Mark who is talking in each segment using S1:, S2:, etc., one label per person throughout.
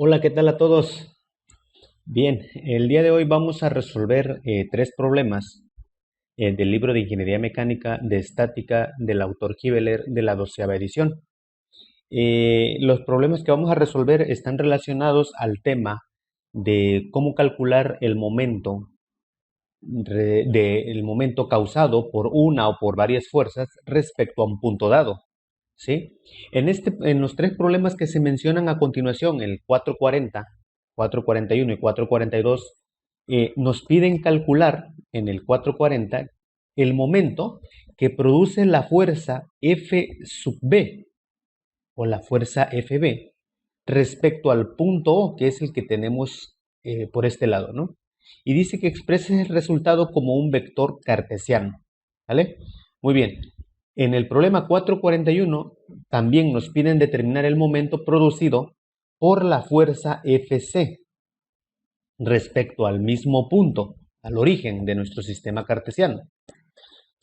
S1: Hola, ¿qué tal a todos? Bien, el día de hoy vamos a resolver tres problemas del libro de Ingeniería Mecánica de Estática del autor Kiveler de la 12ª edición. Los problemas que vamos a resolver están relacionados al tema de cómo calcular el momento, el momento causado por una o por varias fuerzas respecto a un punto dado. ¿Sí? En los tres problemas que se mencionan a continuación, el 440, 441 y 442, nos piden calcular en el 440 el momento que produce la fuerza F sub B o la fuerza FB respecto al punto O, que es el que tenemos por este lado, ¿no? Y dice que exprese el resultado como un vector cartesiano, ¿vale? Muy bien. En el problema 441 también nos piden determinar el momento producido por la fuerza Fc respecto al mismo punto, al origen de nuestro sistema cartesiano.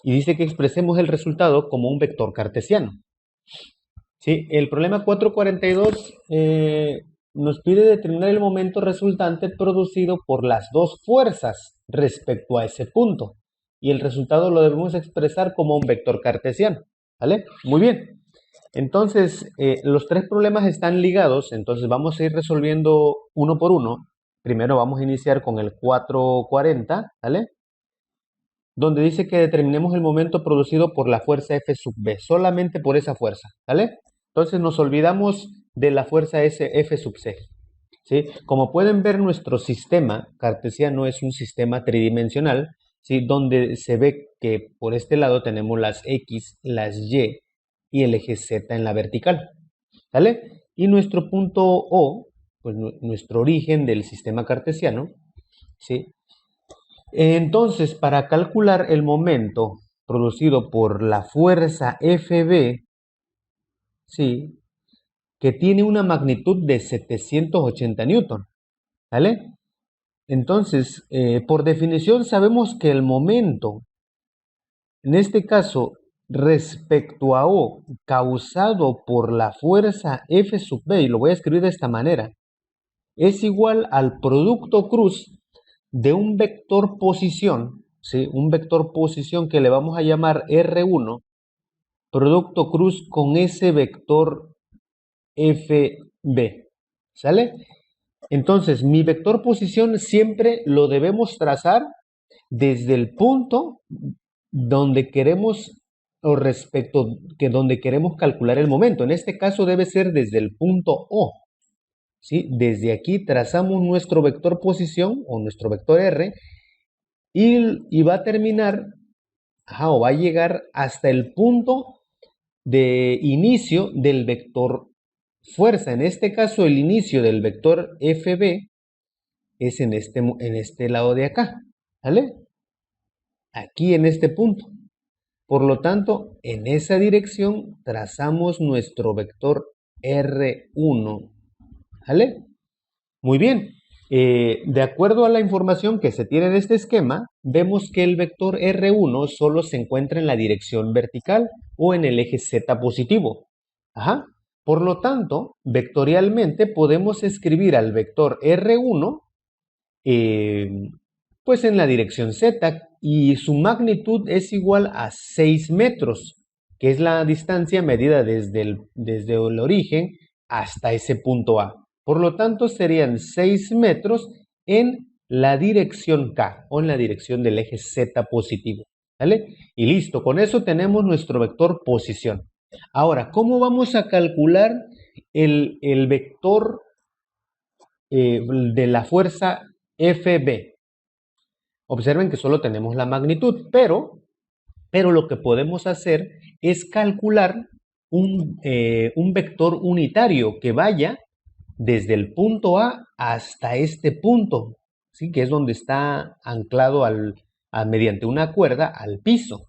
S1: Y dice que expresemos el resultado como un vector cartesiano. ¿Sí? El problema 442 nos pide determinar el momento resultante producido por las dos fuerzas respecto a ese punto. Y el resultado lo debemos expresar como un vector cartesiano. ¿Vale? Muy bien. Entonces, los tres problemas están ligados, entonces vamos a ir resolviendo uno por uno. Primero vamos a iniciar con el 440, ¿vale? Donde dice que determinemos el momento producido por la fuerza F sub B, solamente por esa fuerza, ¿vale? Entonces nos olvidamos de la fuerza F sub C, ¿sí? Como pueden ver, nuestro sistema cartesiano es un sistema tridimensional, ¿sí? Donde se ve que por este lado tenemos las X, las y el eje Z en la vertical, ¿vale? Y nuestro punto O, pues nuestro origen del sistema cartesiano, ¿sí? Entonces, para calcular el momento producido por la fuerza Fb, ¿sí? Que tiene una magnitud de 780 newton, ¿vale? Entonces, por definición sabemos que el momento, en este caso, respecto a O, causado por la fuerza F sub B, y lo voy a escribir de esta manera, es igual al producto cruz de un vector posición, ¿sí? Un vector posición que le vamos a llamar R1, producto cruz con ese vector FB, ¿sale? Entonces, mi vector posición siempre lo debemos trazar desde el punto donde queremos o respecto que donde queremos calcular el momento. En este caso debe ser desde el punto O. ¿Sí? Desde aquí trazamos nuestro vector posición o nuestro vector R y va a terminar, o va a llegar hasta el punto de inicio del vector fuerza. En este caso, el inicio del vector FB es en este lado de acá, ¿vale? Aquí en este punto. Por lo tanto, en esa dirección trazamos nuestro vector R1, ¿vale? Muy bien. De acuerdo a la información que se tiene en este esquema, vemos que el vector R1 solo se encuentra en la dirección vertical o en el eje Z positivo. Ajá. Por lo tanto, vectorialmente podemos escribir al vector R1 pues en la dirección Z, y su magnitud es igual a 6 metros, que es la distancia medida desde el origen hasta ese punto A. Por lo tanto, serían 6 metros en la dirección K o en la dirección del eje Z positivo, ¿vale? Y listo, con eso tenemos nuestro vector posición. Ahora, ¿cómo vamos a calcular el vector de la fuerza FB? Observen que solo tenemos la magnitud, pero lo que podemos hacer es calcular un vector unitario que vaya desde el punto A hasta este punto, ¿sí? Que es donde está anclado mediante una cuerda al piso,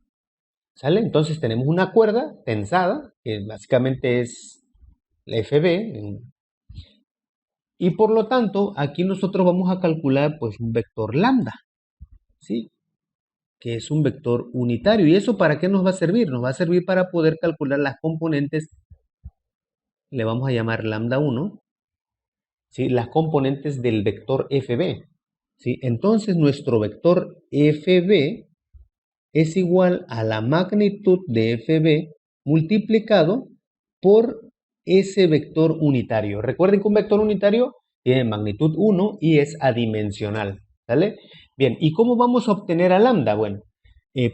S1: ¿sale? Entonces tenemos una cuerda tensada, que básicamente es la FB, y por lo tanto aquí nosotros vamos a calcular pues un vector lambda, ¿sí? Que es un vector unitario. ¿Y eso para qué nos va a servir? Nos va a servir para poder calcular las componentes, le vamos a llamar lambda 1, ¿sí? Las componentes del vector FB, ¿sí? Entonces nuestro vector FB es igual a la magnitud de FB multiplicado por ese vector unitario. Recuerden que un vector unitario tiene magnitud 1 y es adimensional, ¿vale? Bien, ¿y cómo vamos a obtener a lambda? Bueno,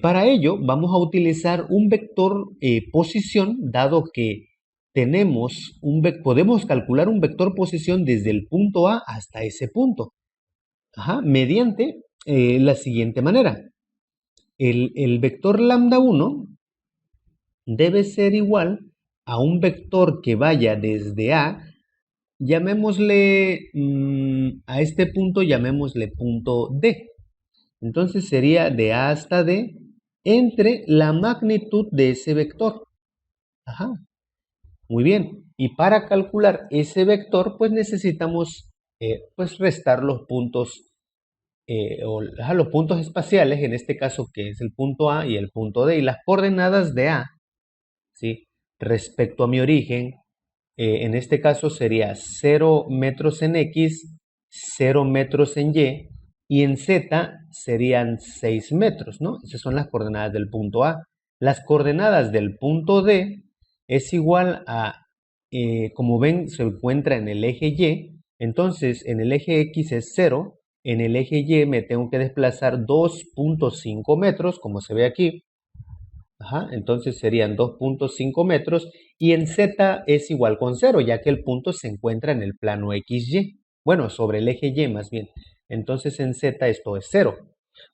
S1: para ello vamos a utilizar un vector posición, dado que podemos calcular un vector posición desde el punto A hasta ese punto, mediante la siguiente manera. El vector lambda 1 debe ser igual a un vector que vaya desde A, llamémosle a este punto, llamémosle punto D. Entonces sería de A hasta D entre la magnitud de ese vector. Muy bien. Y para calcular ese vector, pues necesitamos pues restar los puntos los puntos espaciales, en este caso que es el punto A y el punto D, y las coordenadas de A, ¿sí? Respecto a mi origen, en este caso sería 0 metros en X, 0 metros en Y en Z serían 6 metros, ¿no? Esas son las coordenadas del punto A. Las coordenadas del punto D es igual a, como ven, se encuentra en el eje Y, entonces en el eje X es 0, en el eje Y me tengo que desplazar 2.5 metros, como se ve aquí. Entonces serían 2.5 metros y en Z es igual con 0, ya que el punto se encuentra en el plano XY. Bueno, sobre el eje Y más bien. Entonces en Z esto es 0.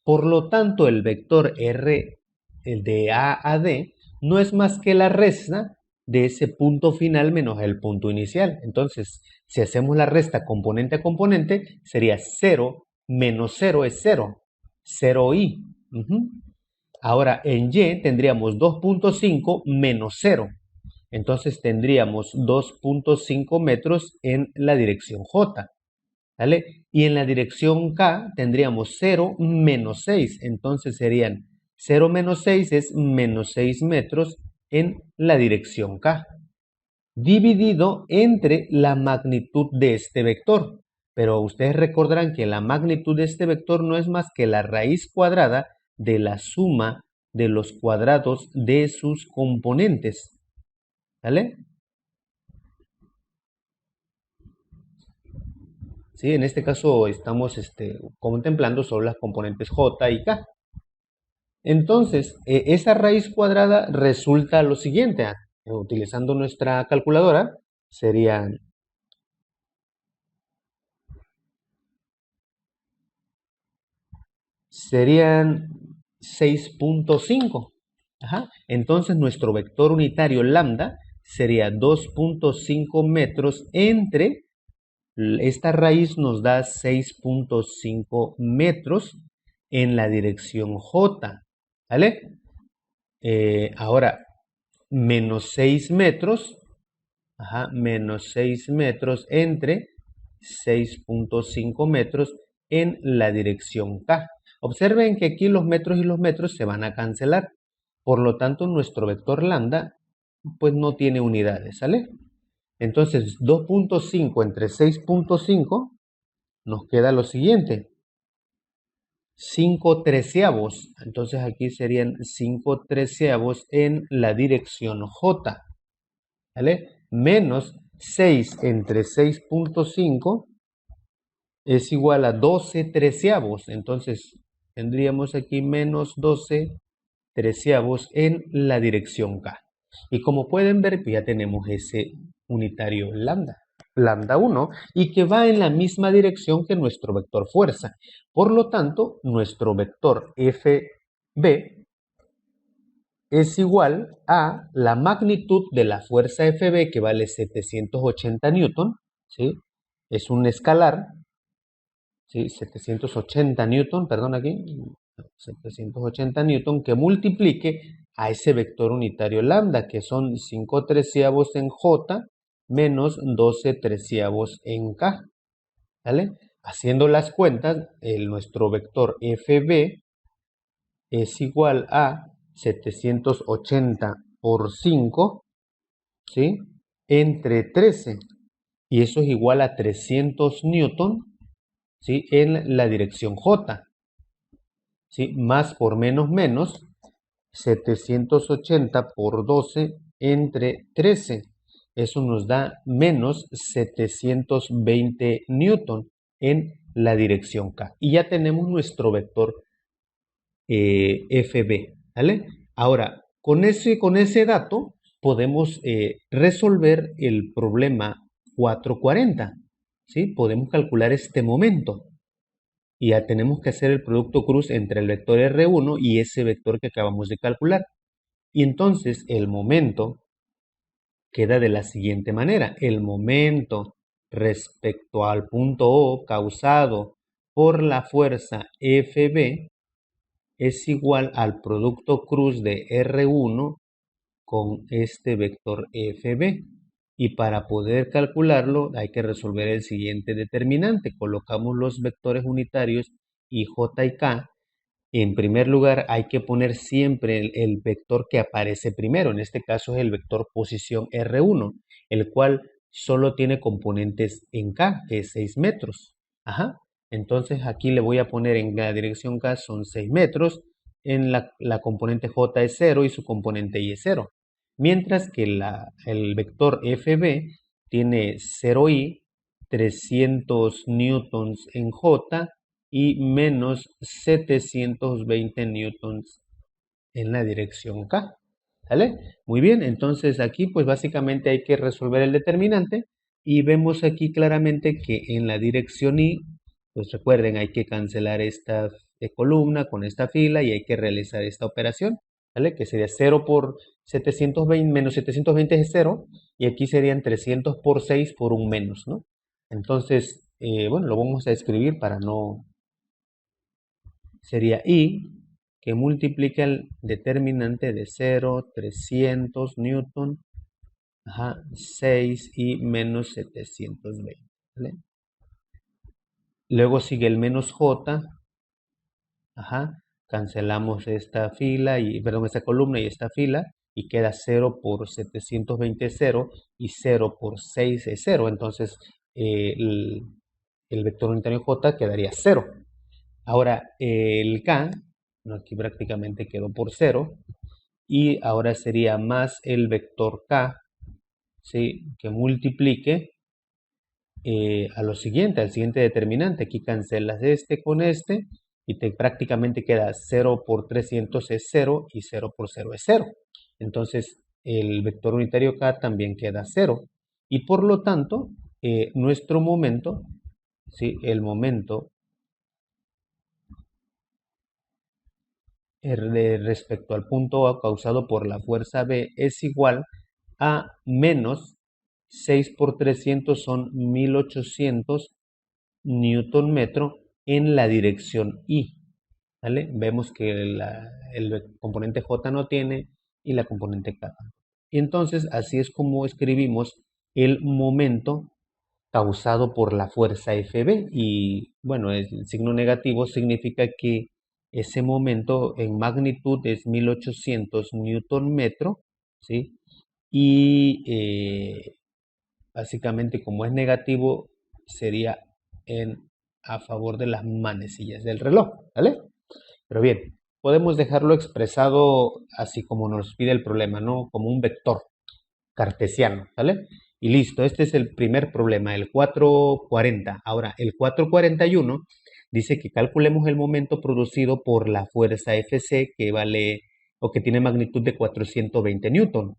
S1: Por lo tanto, el vector R, el de A a D, no es más que la resta de ese punto final menos el punto inicial. Entonces, si hacemos la resta componente a componente, sería 0 menos 0 es 0. 0i. Ahora, en Y tendríamos 2.5 menos 0. Entonces tendríamos 2.5 metros en la dirección J. ¿Vale? Y en la dirección K tendríamos 0 menos 6. Entonces serían 0 menos 6 es menos 6 metros en la dirección K. Dividido entre la magnitud de este vector. Pero ustedes recordarán que la magnitud de este vector no es más que la raíz cuadrada de la suma de los cuadrados de sus componentes. ¿Vale? ¿Sí? En este caso estamos contemplando solo las componentes J y K. Entonces, esa raíz cuadrada resulta lo siguiente. Utilizando nuestra calculadora, serían 6.5. Entonces nuestro vector unitario lambda sería 2.5 metros entre, esta raíz nos da 6.5 metros en la dirección J, ¿vale? Ahora, menos 6 metros, menos 6 metros entre 6.5 metros en la dirección K. Observen que aquí los metros y los metros se van a cancelar. Por lo tanto, nuestro vector lambda pues no tiene unidades, ¿sale? Entonces, 2.5 entre 6.5 nos queda lo siguiente. 5 treceavos. Entonces aquí serían 5 treceavos en la dirección J. ¿Vale? Menos 6 entre 6.5 es igual a 12 treceavos. Entonces tendríamos aquí menos 12 treceavos en la dirección K. Y como pueden ver, ya tenemos ese unitario lambda, lambda 1, y que va en la misma dirección que nuestro vector fuerza. Por lo tanto, nuestro vector FB es igual a la magnitud de la fuerza FB, que vale 780 newton, ¿sí? Es un escalar, ¿sí? 780 newton, perdón aquí, 780 newton, que multiplique a ese vector unitario lambda, que son 5 treceavos en J menos 12 treceavos en K, ¿vale? Haciendo las cuentas, nuestro vector FB es igual a 780 por 5, ¿sí? Entre 13. y eso es igual a 300 newton, ¿sí? En la dirección J, ¿sí? Más por menos, 780 por 12 entre 13. Eso nos da menos 720 newton en la dirección K. Y ya tenemos nuestro vector FB, ¿vale? Ahora, con ese dato podemos resolver el problema 440, ¿sí? Podemos calcular este momento. Y ya tenemos que hacer el producto cruz entre el vector R1 y ese vector que acabamos de calcular. Y entonces el momento queda de la siguiente manera. El momento respecto al punto O causado por la fuerza FB es igual al producto cruz de R1 con este vector FB. Y para poder calcularlo hay que resolver el siguiente determinante. Colocamos los vectores unitarios y J y K. En primer lugar hay que poner siempre el vector que aparece primero. En este caso es el vector posición R1, el cual solo tiene componentes en K, que es 6 metros. Ajá. Entonces aquí le voy a poner en la dirección K son 6 metros. En la componente J es 0 y su componente Y es 0. Mientras que el vector FB tiene 0i, 300 newtons en J y menos 720 newtons en la dirección K. ¿Vale? Muy bien, entonces aquí pues básicamente hay que resolver el determinante y vemos aquí claramente que en la dirección Y, pues recuerden, hay que cancelar esta columna con esta fila y hay que realizar esta operación, ¿vale? Que sería 0 por 720, menos 720 es 0 y aquí serían 300 por 6 por un menos, ¿no? Entonces, bueno, lo vamos a escribir para no... Sería I que multiplica el determinante de 0, 300 newton, 6 y menos 720, ¿vale? Luego sigue el menos J, cancelamos esta fila, perdón, esta columna y esta fila, y queda 0 por 720 es 0, y 0 por 6 es 0, entonces el vector unitario J quedaría 0. Ahora el K, aquí prácticamente quedó por 0, y ahora sería más el vector K, ¿sí? Que multiplique al siguiente determinante. Aquí cancelas este con este y prácticamente queda 0 por 300 es 0 y 0 por 0 es 0. Entonces el vector unitario K también queda 0. Y por lo tanto, nuestro momento, ¿sí? El momento respecto al punto A causado por la fuerza B es igual a menos 6 por 300 son 1800 newton metro en la dirección Y. ¿Vale? Vemos que el componente J no tiene y la componente K. Y entonces así es como escribimos el momento causado por la fuerza FB. Y bueno, el signo negativo significa que ese momento en magnitud es 1800 newton metro, ¿sí? Y básicamente como es negativo sería a favor de las manecillas del reloj, ¿vale? Pero bien, podemos dejarlo expresado así como nos pide el problema, ¿no? Como un vector cartesiano, ¿vale? Y listo, este es el primer problema, el 440. Ahora, el 441 dice que calculemos el momento producido por la fuerza Fc que vale o que tiene magnitud de 420 newton,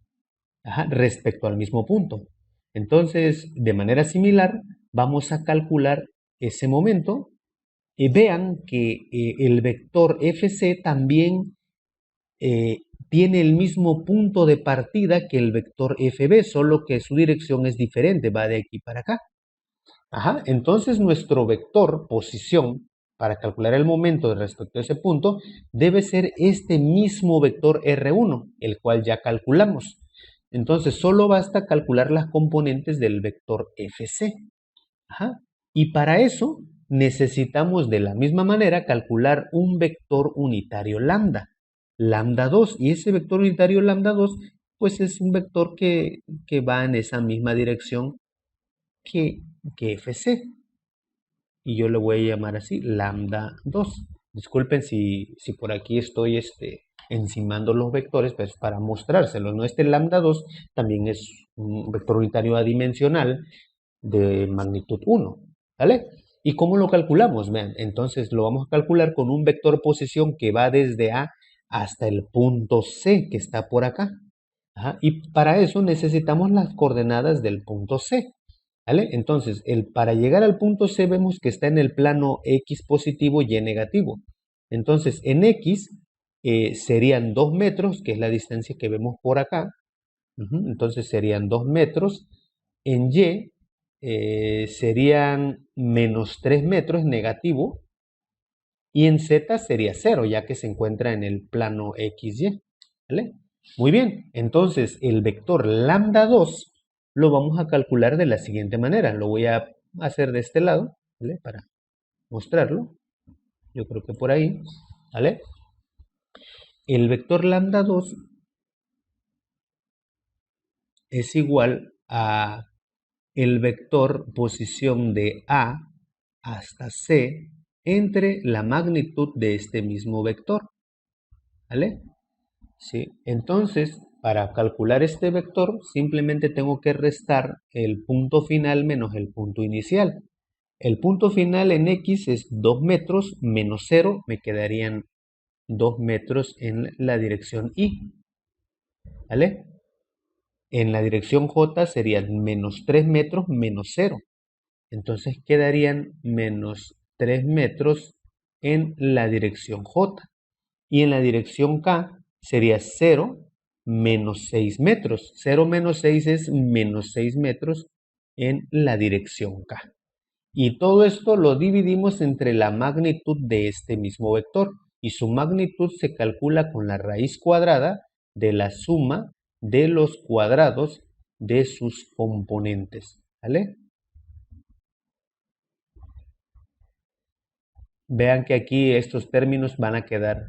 S1: respecto al mismo punto. Entonces, de manera similar, vamos a calcular ese momento y vean que el vector Fc también tiene el mismo punto de partida que el vector FB, solo que su dirección es diferente, va de aquí para acá. Entonces nuestro vector posición para calcular el momento respecto a ese punto debe ser este mismo vector R1, el cual ya calculamos. Entonces solo basta calcular las componentes del vector FC. Y para eso necesitamos de la misma manera calcular un vector unitario lambda, lambda 2. Y ese vector unitario lambda 2 pues es un vector que va en esa misma dirección que FC. Y yo le voy a llamar así, lambda 2. Disculpen si por aquí estoy encimando los vectores, pues para mostrárselos, ¿no? Este lambda 2 también es un vector unitario adimensional de magnitud 1, ¿vale? ¿Y cómo lo calculamos? Vean, entonces lo vamos a calcular con un vector posición que va desde A hasta el punto C, que está por acá. Ajá, y para eso necesitamos las coordenadas del punto C, ¿vale? Entonces, para llegar al punto C vemos que está en el plano X positivo y Y negativo. Entonces, en X serían 2 metros, que es la distancia que vemos por acá. Entonces serían 2 metros. En Y serían menos 3 metros negativo. Y en Z sería 0, ya que se encuentra en el plano XY. ¿Vale? Muy bien, entonces el vector lambda 2 lo vamos a calcular de la siguiente manera. Lo voy a hacer de este lado, ¿vale? Para mostrarlo. Yo creo que por ahí, ¿vale? El vector lambda 2 es igual a el vector posición de A hasta C entre la magnitud de este mismo vector, ¿vale? ¿Sí? Entonces, para calcular este vector, simplemente tengo que restar el punto final menos el punto inicial. El punto final en X es 2 metros menos 0, me quedarían 2 metros en la dirección Y, ¿vale? En la dirección J serían menos 3 metros menos 0. Entonces quedarían menos 3 metros en la dirección J. Y en la dirección K sería 0 menos 6 metros. 0 menos 6 es menos 6 metros en la dirección K. Y todo esto lo dividimos entre la magnitud de este mismo vector. Y su magnitud se calcula con la raíz cuadrada de la suma de los cuadrados de sus componentes. ¿Vale? Vean que aquí estos términos van a quedar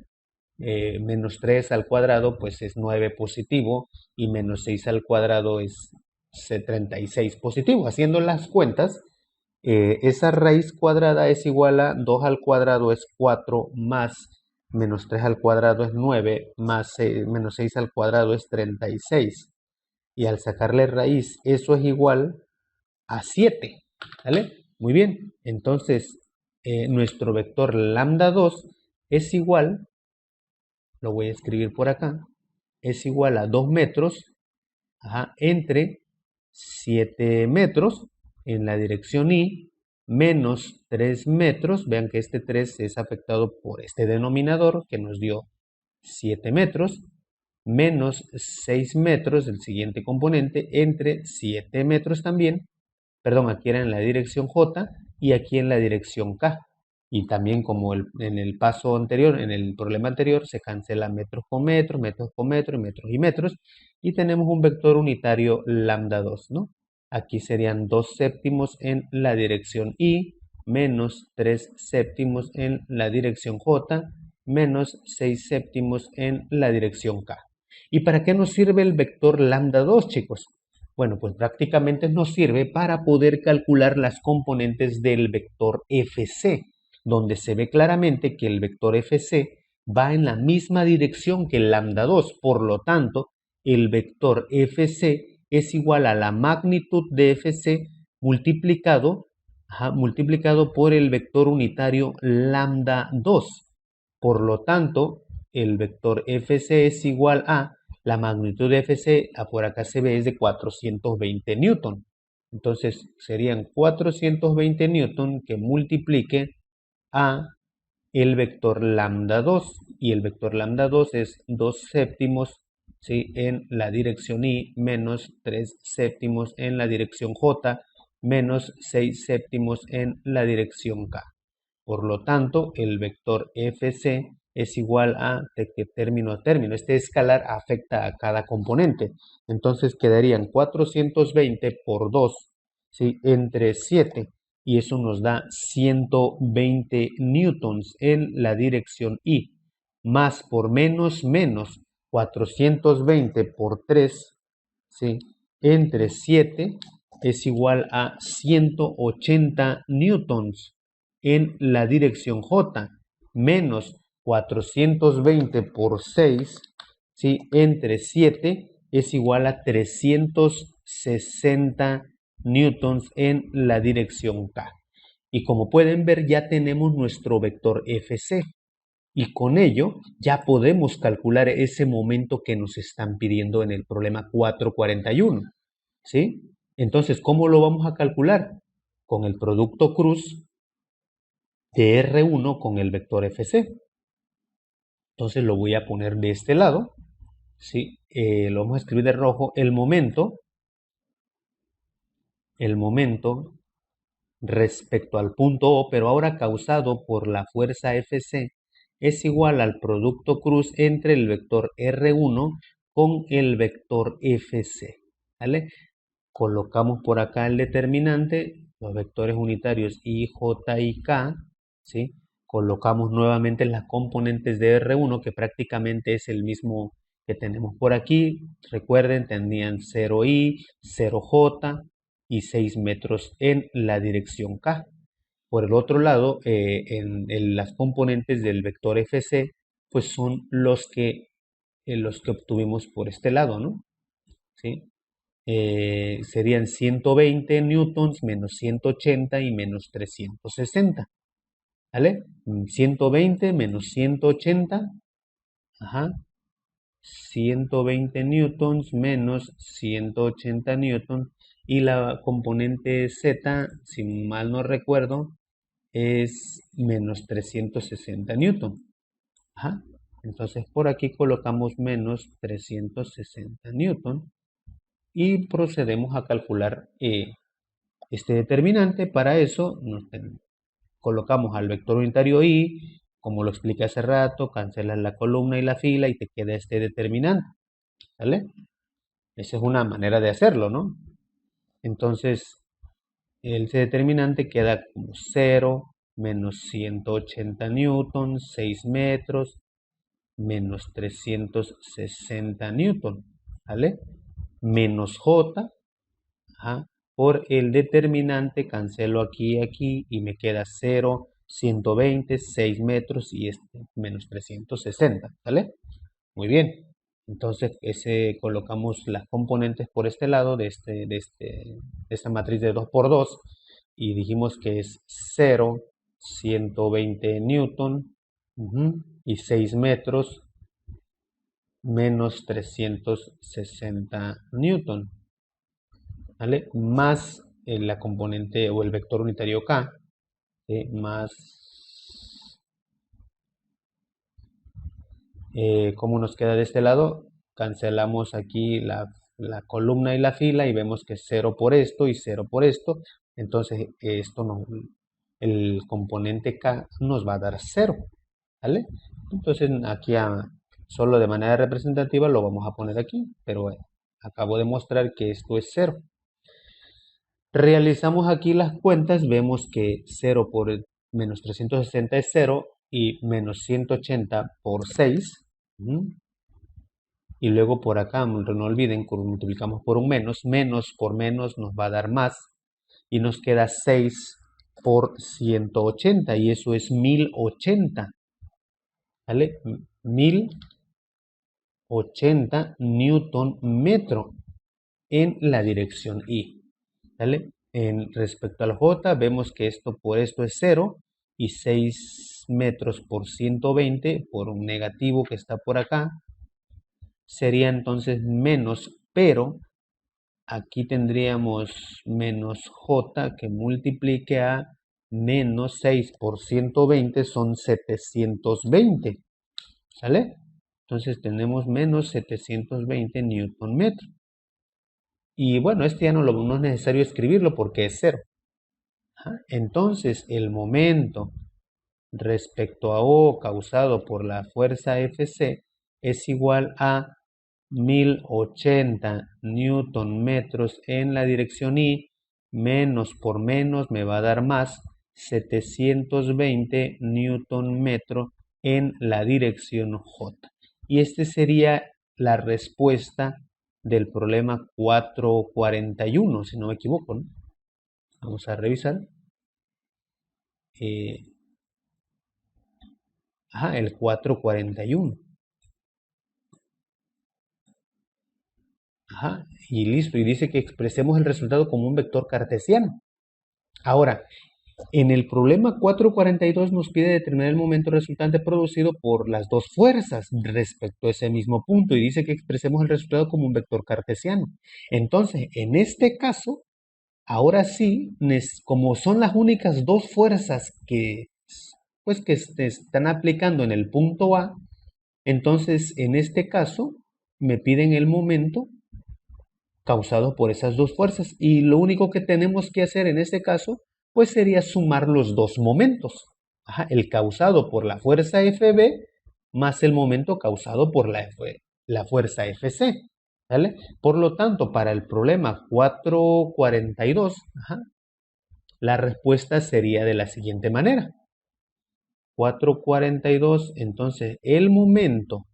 S1: menos 3 al cuadrado, pues es 9 positivo, y menos 6 al cuadrado es 36 positivo. Haciendo las cuentas, esa raíz cuadrada es igual a 2 al cuadrado es 4 más menos 3 al cuadrado es 9 más menos 6 al cuadrado es 36. Y al sacarle raíz, eso es igual a 7. ¿Vale? Muy bien. Entonces, nuestro vector lambda 2 es igual, lo voy a escribir por acá, es igual a 2 metros entre 7 metros en la dirección Y menos 3 metros. Vean que este 3 es afectado por este denominador que nos dio 7 metros menos 6 metros, el siguiente componente, entre 7 metros también. Perdón, aquí era en la dirección J y aquí en la dirección K. Y también como en el paso anterior, en el problema anterior, se cancela metros con metros, metros con metros, metros y metros. Y tenemos un vector unitario lambda 2, ¿no? Aquí serían 2 séptimos en la dirección Y, menos 3 séptimos en la dirección J, menos 6 séptimos en la dirección K. ¿Y para qué nos sirve el vector lambda 2, chicos? Bueno, pues prácticamente nos sirve para poder calcular las componentes del vector FC, donde se ve claramente que el vector FC va en la misma dirección que el lambda 2. Por lo tanto, el vector FC es igual a la magnitud de FC multiplicado por el vector unitario lambda 2. Por lo tanto, el vector FC es igual a la magnitud de FC, por acá se ve, es de 420 newton. Entonces serían 420 newton que multiplique a el vector lambda 2. Y el vector lambda 2 es 2 séptimos, ¿sí?, en la dirección Y, menos 3 séptimos en la dirección J, menos 6 séptimos en la dirección K. Por lo tanto, el vector FC es igual a término a término. Este escalar afecta a cada componente. Entonces quedarían 420 por 2, ¿sí?, entre 7. Y eso nos da 120 newtons en la dirección Y. Más por menos, 420 por 3, ¿sí?, entre 7 es igual a 180 newtons en la dirección J, menos 420 por 6, ¿sí? Entre 7 es igual a 360 newtons en la dirección K. Y como pueden ver, ya tenemos nuestro vector FC. Y con ello ya podemos calcular ese momento que nos están pidiendo en el problema 441. ¿Sí? Entonces, ¿cómo lo vamos a calcular? Con el producto cruz de R1 con el vector FC. Entonces lo voy a poner de este lado. ¿Sí? Lo vamos a escribir de rojo. El momento respecto al punto O, pero ahora causado por la fuerza Fc, es igual al producto cruz entre el vector R1 con el vector Fc. ¿Vale? Colocamos por acá el determinante, los vectores unitarios I, J y K, ¿sí? Colocamos nuevamente las componentes de R1, que prácticamente es el mismo que tenemos por aquí. Recuerden, tenían 0I, 0J y 6 metros en la dirección K. Por el otro lado, en las componentes del vector FC, pues son los que obtuvimos por este lado, ¿no? ¿Sí? Serían 120 newtons menos 180 y menos 360. ¿Vale? 120 menos 180. Ajá. 120 newtons menos 180 newtons. Y la componente Z, si mal no recuerdo, es menos 360 newtons. Ajá. Entonces por aquí colocamos menos 360 newtons. Y procedemos a calcular este determinante. Para eso colocamos al vector unitario I, como lo expliqué hace rato, cancelas la columna y la fila y te queda este determinante. ¿Vale? Esa es una manera de hacerlo, ¿no? Entonces, ese determinante queda como 0, menos 180 newtons, 6 metros, menos 360 newtons. ¿Vale? Menos J. Ajá. Por el determinante cancelo aquí y aquí y me queda 0, 120, 6 metros y menos 360, ¿vale? Muy bien. Entonces colocamos las componentes por este lado de esta matriz de 2 por 2 y dijimos que es 0, 120 newton y 6 metros menos 360 newton. ¿Vale? Más la componente o el vector unitario K, más, ¿cómo nos queda de este lado? Cancelamos aquí la columna y la fila y vemos que es 0 por esto y 0 por esto. Entonces el componente K nos va a dar 0. ¿Vale? Entonces aquí solo de manera representativa lo vamos a poner aquí, pero acabo de mostrar que esto es 0. Realizamos aquí las cuentas, vemos que 0 por menos 360 es 0 y menos 180 por 6. Y luego por acá, no olviden, multiplicamos por un menos por menos nos va a dar más. Y nos queda 6 por 180 y eso es 1080. ¿Vale? 1080 newton metro en la dirección I. ¿Vale? Respecto al J, vemos que esto por esto es 0 y 6 metros por 120 por un negativo que está por acá sería entonces menos, pero aquí tendríamos menos J que multiplique a menos 6 por 120 son 720. ¿Sale? Entonces tenemos menos 720 newton metro. Y bueno, este ya no es necesario escribirlo porque es 0. Entonces, el momento respecto a O causado por la fuerza Fc es igual a 1080 newton metros en la dirección I, menos por menos me va a dar más 720 newton metro en la dirección J. Y esta sería la respuesta del problema 441, si no me equivoco, ¿no? Vamos a revisar. El 441. Y listo. Y dice que expresemos el resultado como un vector cartesiano. Ahora, en el problema 442 nos pide determinar el momento resultante producido por las dos fuerzas respecto a ese mismo punto y dice que expresemos el resultado como un vector cartesiano. Entonces, en este caso, ahora sí, como son las únicas dos fuerzas que se están aplicando en el punto A, entonces en este caso me piden el momento causado por esas dos fuerzas y lo único que tenemos que hacer en este caso pues sería sumar los dos momentos. El causado por la fuerza FB más el momento causado por la fuerza FC. ¿Vale? Por lo tanto, para el problema 442, la respuesta sería de la siguiente manera. 442, entonces el momento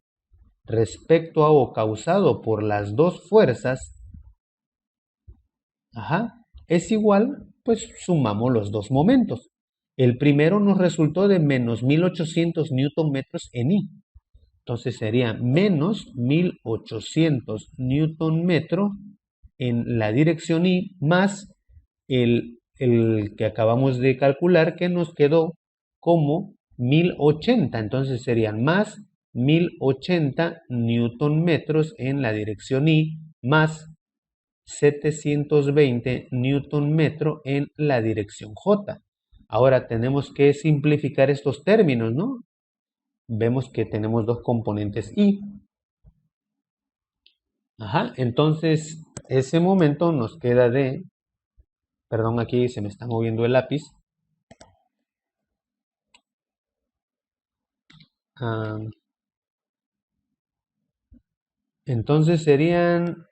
S1: respecto a O causado por las dos fuerzas, es igual, pues sumamos los dos momentos. El primero nos resultó de menos 1800 Nm en I. Entonces sería menos 1800 Nm en la dirección I más el que acabamos de calcular que nos quedó como 1080. Entonces serían más 1080 Nm en la dirección I más 720 Nm en la dirección J. Ahora tenemos que simplificar estos términos, ¿no? Vemos que tenemos dos componentes I. Entonces ese momento nos queda de, perdón, aquí se me está moviendo el lápiz. Entonces serían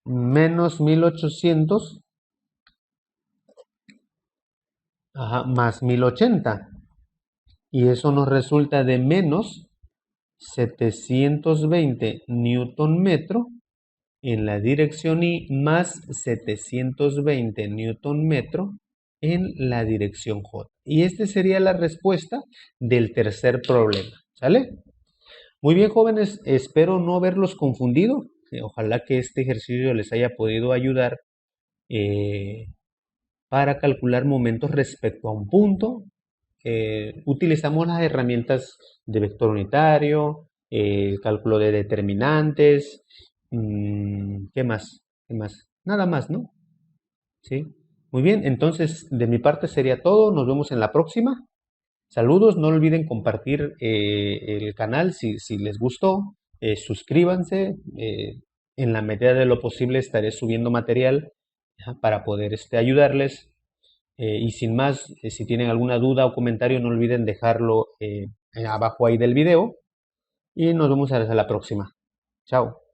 S1: menos 1800 más 1080. Y eso nos resulta de menos 720 Nm en la dirección I más 720 Nm en la dirección J. Y esta sería la respuesta del tercer problema. ¿Sale? Muy bien, jóvenes, espero no haberlos confundido. Ojalá que este ejercicio les haya podido ayudar para calcular momentos respecto a un punto. Utilizamos las herramientas de vector unitario, cálculo de determinantes. ¿Qué más? ¿Qué más? Nada más, ¿no? Sí. Muy bien, entonces de mi parte sería todo. Nos vemos en la próxima. Saludos, no olviden compartir el canal si les gustó. Suscríbanse. En la medida de lo posible estaré subiendo material para poder ayudarles. Y sin más, si tienen alguna duda o comentario, no olviden dejarlo abajo ahí del video. Y nos vemos hasta la próxima. Chao.